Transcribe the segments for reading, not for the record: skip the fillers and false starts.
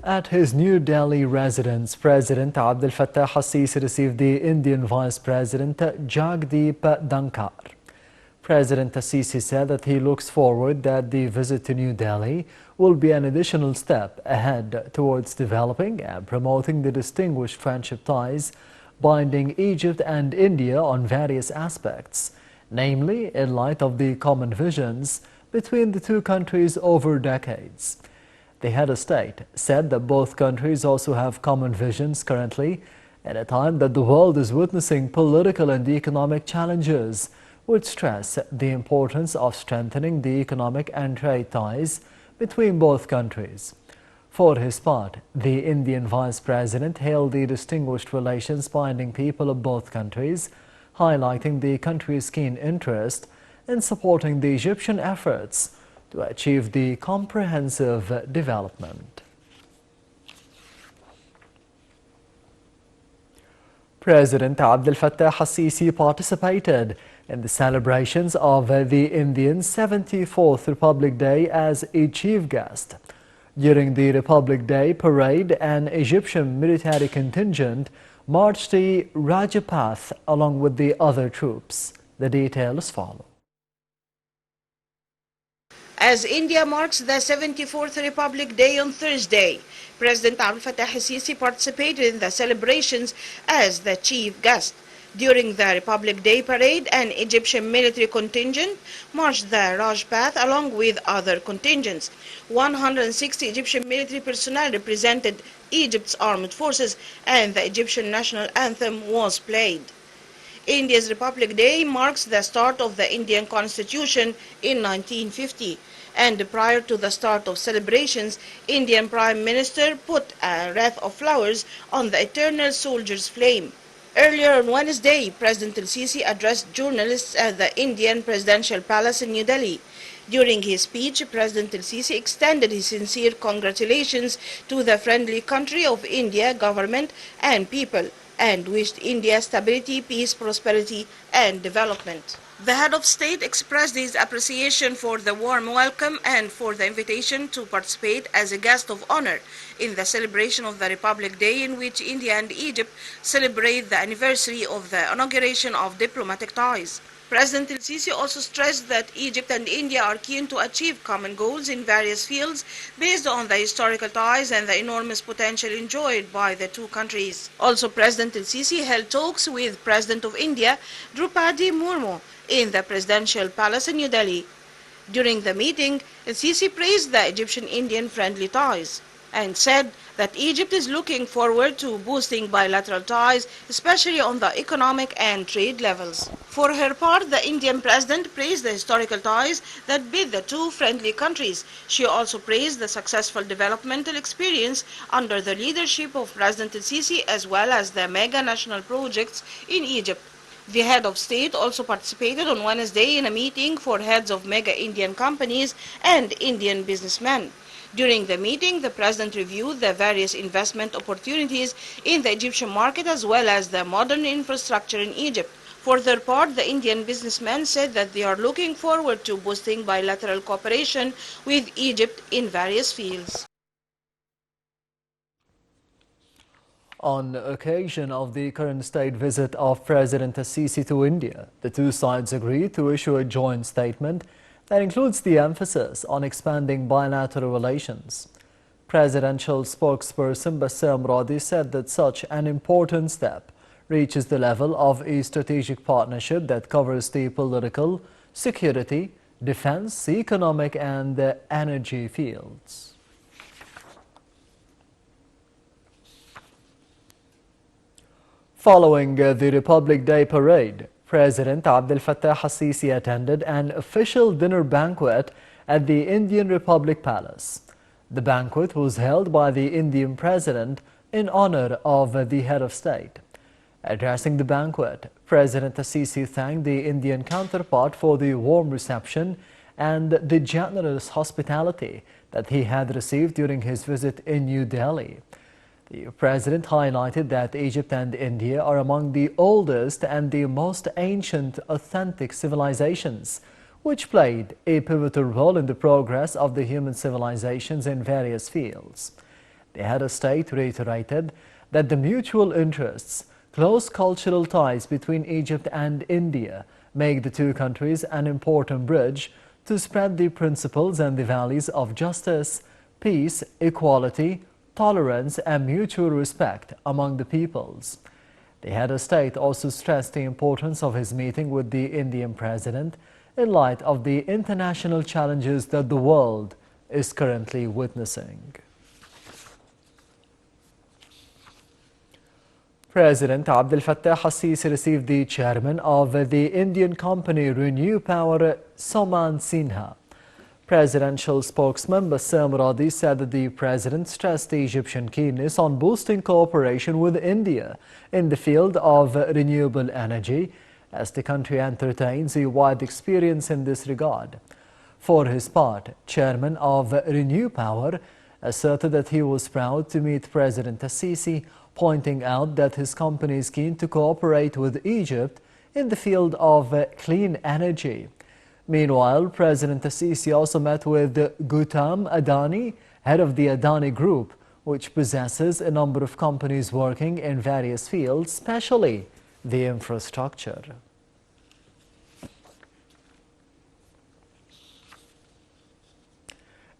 At his New Delhi residence, President Abdel Fattah al-Sisi received the Indian Vice President Jagdeep Dhankar. President al-Sisi said that he looks forward that the visit to New Delhi will be an additional step ahead towards developing and promoting the distinguished friendship ties binding Egypt and India on various aspects, namely in light of the common visions between the two countries over decades. The head of state said that both countries also have common visions currently at a time that the world is witnessing political and economic challenges, which stress the importance of strengthening the economic and trade ties between both countries. For his part, the Indian Vice President hailed the distinguished relations binding people of both countries, highlighting the country's keen interest in supporting the Egyptian efforts to achieve the comprehensive development. President Abdel Fattah al-Sisi participated in the celebrations of the Indian 74th Republic Day as a chief guest. During the Republic Day parade, an Egyptian military contingent marched the Rajpath along with the other troops. The details follow. As India marks the 74th Republic Day on Thursday, President Abdel Fattah al-Sisi participated in the celebrations as the chief guest. During the Republic Day parade, an Egyptian military contingent marched the Rajpath along with other contingents. 160 Egyptian military personnel represented Egypt's armed forces, and the Egyptian national anthem was played. India's Republic Day marks the start of the Indian Constitution in 1950. And prior to the start of celebrations, Indian Prime Minister put a wreath of flowers on the eternal soldier's flame. Earlier on Wednesday, President al-Sisi addressed journalists at the Indian Presidential Palace in New Delhi. During his speech, President al-Sisi extended his sincere congratulations to the friendly country of India government and people, and wished India stability, peace, prosperity, and development. The head of state expressed his appreciation for the warm welcome and for the invitation to participate as a guest of honor in the celebration of the Republic Day, in which India and Egypt celebrate the anniversary of the inauguration of diplomatic ties. President al-Sisi also stressed that Egypt and India are keen to achieve common goals in various fields based on the historical ties and the enormous potential enjoyed by the two countries. Also, President al-Sisi held talks with President of India, Draupadi Murmu, in the Presidential Palace in New Delhi. During the meeting, al-Sisi praised the Egyptian-Indian friendly ties and said that Egypt is looking forward to boosting bilateral ties, especially on the economic and trade levels. For her part, the Indian president praised the historical ties that bind the two friendly countries. She also praised the successful developmental experience under the leadership of President al-Sisi, as well as the mega national projects in Egypt. The head of state also participated on Wednesday in a meeting for heads of mega Indian companies and Indian businessmen. During the meeting, the president reviewed the various investment opportunities in the Egyptian market as well as the modern infrastructure in Egypt. For their part, the Indian businessmen said that they are looking forward to boosting bilateral cooperation with Egypt in various fields. On occasion of the current state visit of President al-Sisi to India, the two sides agreed to issue a joint statement that includes the emphasis on expanding bilateral relations. Presidential spokesperson Bassam Radi said that such an important step reaches the level of a strategic partnership that covers the political, security, defense, economic and energy fields. Following the Republic Day parade, President Abdel Fattah al-Sisi attended an official dinner banquet at the Indian Republic Palace. The banquet was held by the Indian President in honor of the head of state. Addressing the banquet, President al-Sisi thanked the Indian counterpart for the warm reception and the generous hospitality that he had received during his visit in New Delhi. The president highlighted that Egypt and India are among the oldest and the most ancient authentic civilizations, which played a pivotal role in the progress of the human civilizations in various fields. The head of state reiterated that the mutual interests, close cultural ties between Egypt and India make the two countries an important bridge to spread the principles and the values of justice, peace, equality, tolerance, and mutual respect among the peoples. The head of state also stressed the importance of his meeting with the Indian president in light of the international challenges that the world is currently witnessing. President Abdel Fattah al-Sisi received the chairman of the Indian company Renew Power, Soman Sinha. Presidential spokesman Bassam Radi said that the president stressed the Egyptian keenness on boosting cooperation with India in the field of renewable energy, as the country entertains a wide experience in this regard. For his part, chairman of Renew Power asserted that he was proud to meet President al-Sisi, pointing out that his company is keen to cooperate with Egypt in the field of clean energy. Meanwhile, President al-Sisi also met with Gautam Adani, head of the Adani Group, which possesses a number of companies working in various fields, especially the infrastructure.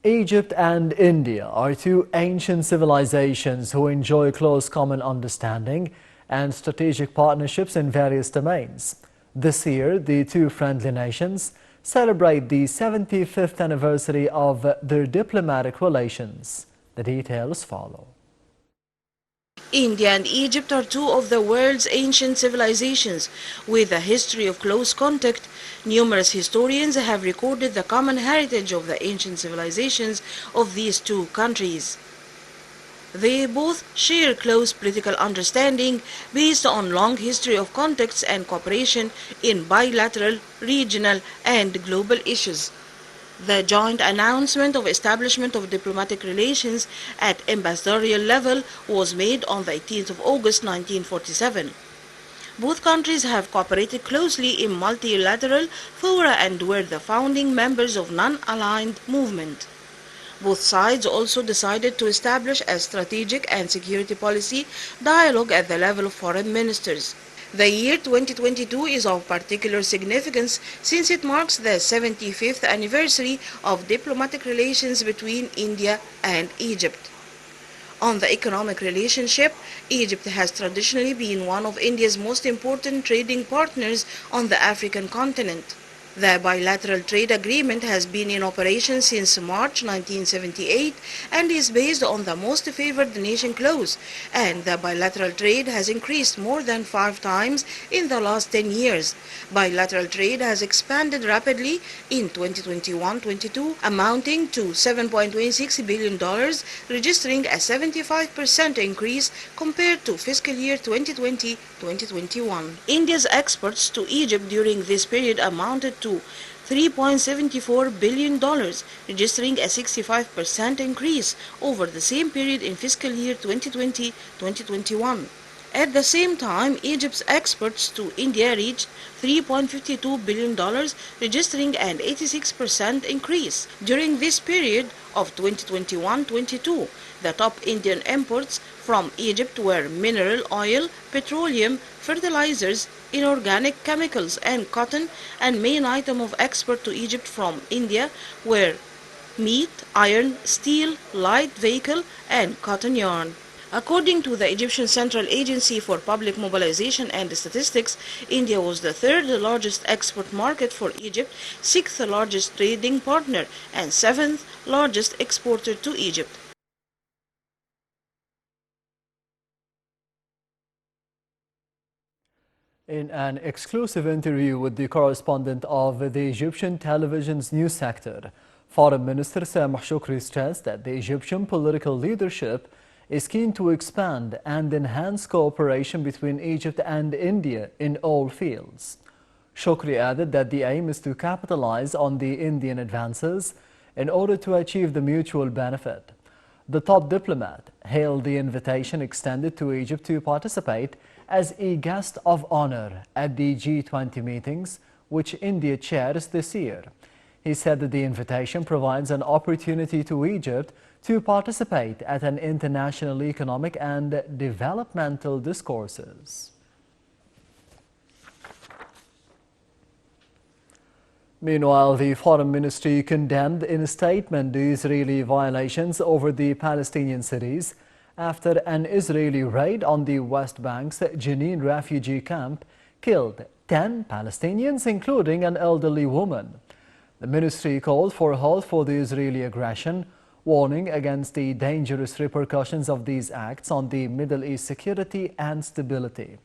Egypt and India are two ancient civilizations who enjoy close common understanding and strategic partnerships in various domains. This year, the two friendly nations celebrate the 75th anniversary of their diplomatic relations. The details follow. India and Egypt are two of the world's ancient civilizations with a history of close contact. Numerous historians have recorded the common heritage of the ancient civilizations of these two countries. They both share close political understanding based on long history of contacts and cooperation in bilateral, regional, and global issues. The joint announcement of establishment of diplomatic relations at ambassadorial level was made on the 18th of August 1947. Both countries have cooperated closely in multilateral fora and were the founding members of non-aligned movement. Both sides also decided to establish a strategic and security policy dialogue at the level of foreign ministers. The year 2022 is of particular significance since it marks the 75th anniversary of diplomatic relations between India and Egypt. On the economic relationship, Egypt has traditionally been one of India's most important trading partners on the African continent. The bilateral trade agreement has been in operation since March 1978 and is based on the most favored nation clause, and the bilateral trade has increased more than 5 times in the last 10 years. Bilateral trade has expanded rapidly in 2021-22, amounting to $7.26 billion, registering a 75% increase compared to fiscal year 2020-2021. India's exports to Egypt during this period amounted to $3.74 billion, registering a 65% increase over the same period in fiscal year 2020-2021. At the same time, Egypt's exports to India reached $3.52 billion, registering an 86% increase. During this period of 2021-22, the top Indian imports from Egypt were mineral oil, petroleum, fertilizers, inorganic chemicals, and cotton, and main item of export to Egypt from India were meat, iron, steel, light vehicle, and cotton yarn. According to the Egyptian Central Agency for Public Mobilization and Statistics, India was the third largest export market for Egypt, sixth largest trading partner, and seventh largest exporter to Egypt. In an exclusive interview with the correspondent of the Egyptian television's news sector, Foreign Minister Sameh Shoukry stressed that the Egyptian political leadership is keen to expand and enhance cooperation between Egypt and India in all fields. Shoukry added that the aim is to capitalize on the Indian advances in order to achieve the mutual benefit. The top diplomat hailed the invitation extended to Egypt to participate as a guest of honor at the G20 meetings, which India chairs this year. He said that the invitation provides an opportunity to Egypt to participate at an international economic and developmental discourses. Meanwhile, the Foreign Ministry condemned in a statement the Israeli violations over the Palestinian cities after an Israeli raid on the West Bank's Jenin refugee camp killed 10 Palestinians, including an elderly woman. The ministry called for a halt for the Israeli aggression, warning against the dangerous repercussions of these acts on the Middle East security and stability.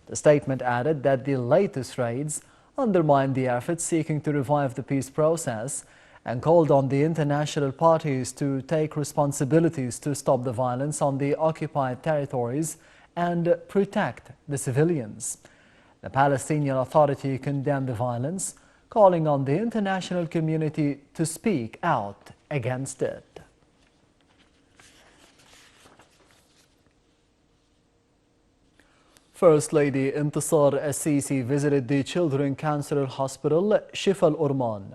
The statement added that the latest raids undermined the efforts seeking to revive the peace process and called on the international parties to take responsibilities to stop the violence on the occupied territories and protect the civilians. The Palestinian Authority condemned the violence, calling on the international community to speak out against it. First Lady Intisar Al-Sisi visited the Children Cancer Hospital Shifa Al-Urman.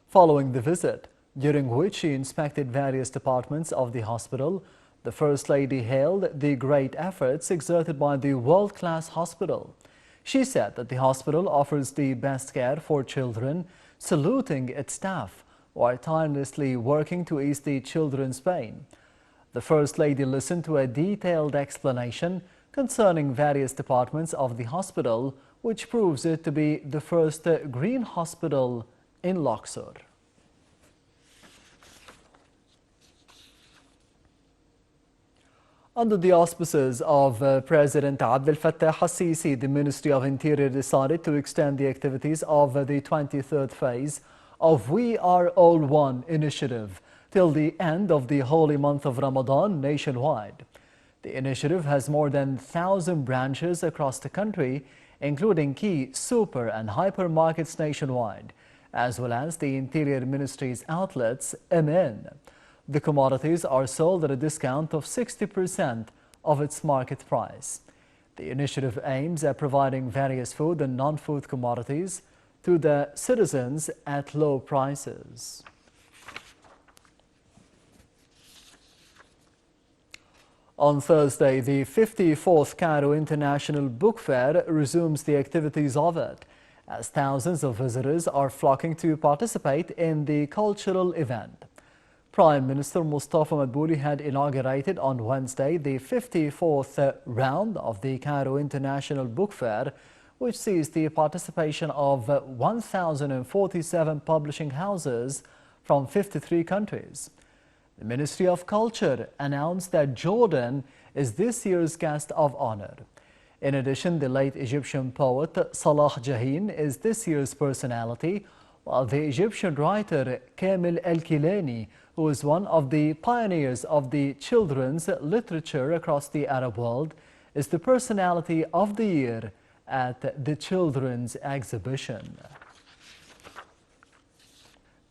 Following the visit, during which she inspected various departments of the hospital, the First Lady hailed the great efforts exerted by the world-class hospital. She said that the hospital offers the best care for children, saluting its staff while tirelessly working to ease the children's pain. The First Lady listened to a detailed explanation concerning various departments of the hospital, which proves it to be the first green hospital in Luxor. Under the auspices of President Abdel Fattah Al-Sisi, the Ministry of Interior decided to extend the activities of the 23rd phase of We Are All One initiative till the end of the holy month of Ramadan nationwide. The initiative has more than 1,000 branches across the country, including key super and hypermarkets nationwide, as well as the Interior Ministry's outlets in. The commodities are sold at a discount of 60% of its market price. The initiative aims at providing various food and non-food commodities to the citizens at low prices. On Thursday, the 54th Cairo International Book Fair resumes the activities of it, as thousands of visitors are flocking to participate in the cultural event. Prime Minister Mustafa Madbouli had inaugurated on Wednesday the 54th round of the Cairo International Book Fair, which sees the participation of 1,047 publishing houses from 53 countries. The Ministry of Culture announced that Jordan is this year's guest of honor. In addition, the late Egyptian poet Salah Jahin is this year's personality, while the Egyptian writer Kamil El-Kilani, who is one of the pioneers of the children's literature across the Arab world, is the personality of the year at the children's exhibition.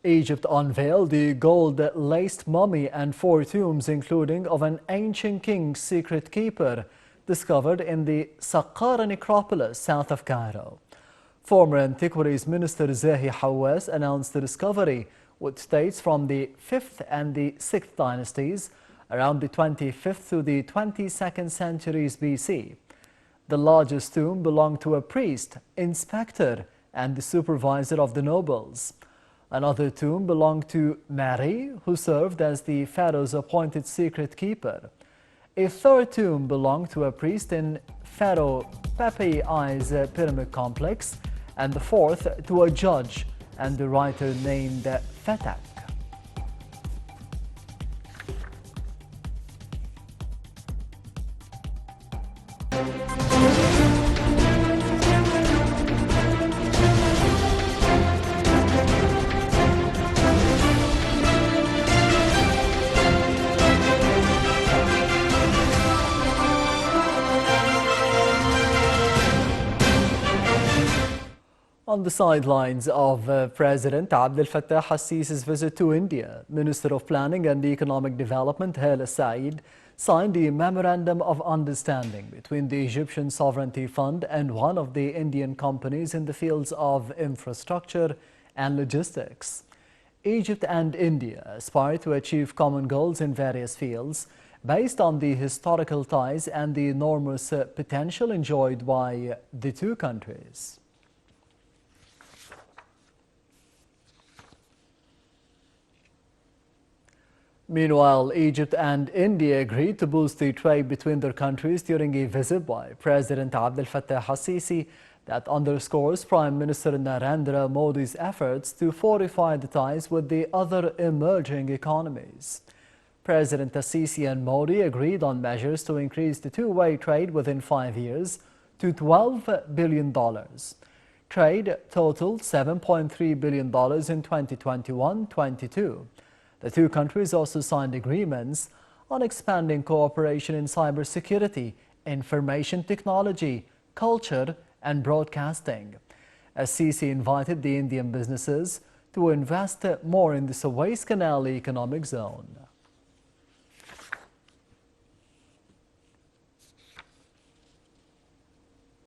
Egypt unveiled the gold-laced mummy and 4 tombs, including of an ancient king's secret keeper, discovered in the Saqqara necropolis south of Cairo. Former Antiquities Minister Zahi Hawass announced the discovery, which dates from the 5th and the 6th dynasties, around the 25th to the 22nd centuries BC. The largest tomb belonged to a priest, inspector, and the supervisor of the nobles. Another tomb belonged to Mary, who served as the pharaoh's appointed secret keeper. A third tomb belonged to a priest in Pharaoh Pepi I's pyramid complex, and the fourth to a judge and a writer named Fatak. On the sidelines of President Abdel Fattah Al-Sisi's visit to India, Minister of Planning and Economic Development Hala Saeed signed a Memorandum of Understanding between the Egyptian Sovereignty Fund and one of the Indian companies in the fields of infrastructure and logistics. Egypt and India aspire to achieve common goals in various fields based on the historical ties and the enormous potential enjoyed by the two countries. Meanwhile, Egypt and India agreed to boost the trade between their countries during a visit by President Abdel Fattah al-Sisi that underscores Prime Minister Narendra Modi's efforts to fortify the ties with the other emerging economies. President al-Sisi and Modi agreed on measures to increase the two-way trade within 5 years to $12 billion. Trade totaled $7.3 billion in 2021-22. The two countries also signed agreements on expanding cooperation in cybersecurity, information technology, culture, and broadcasting. Al-Sisi invited the Indian businesses to invest more in the Suez Canal economic zone.